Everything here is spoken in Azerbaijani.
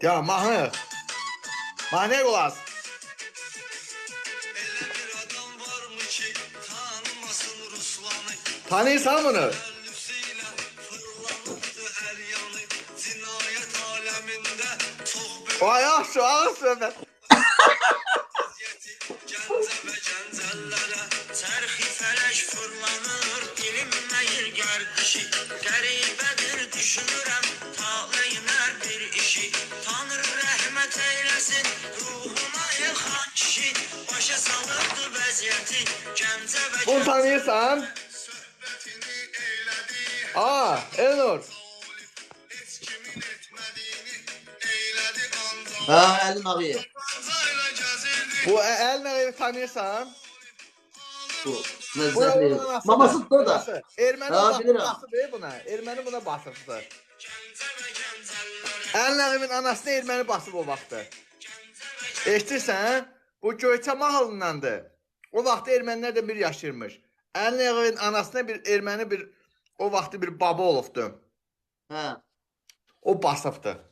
Ya mahnı. Mahnıya qulaq as. Tanıyırsan bunu? Vay yaxşı, ağır söhbət. Çərxi fələk fırlanır, bilinməyir gərdişi. Qəribədir düşünürəm, taleyinər bir işi. Tanrı rəhmət eyləsin, ruhuna yıxan kişi. Başa salırdı vəziyyəti, Gəncə və Bunu tanıyırsan? Aa, Elnur. Ha, Əlin Ağayev. Bu Elnur'u tanıyırsan? Bu. Bu Nəzərli. onun anası. Maması da da. Anası. Erməni Ha, bilirəm. basıbdır buna. Erməni buna basıbdır. Elnur'un anasını erməni basıb o vaxtı. Eşitirsən? Bu Göyçə mahalındandır. O vaxtı ermənilər də bir yaşayırmış. Elnur'un anasına bir erməni bir o vaxtı bir baba olubdu. Ha. O basıbdı.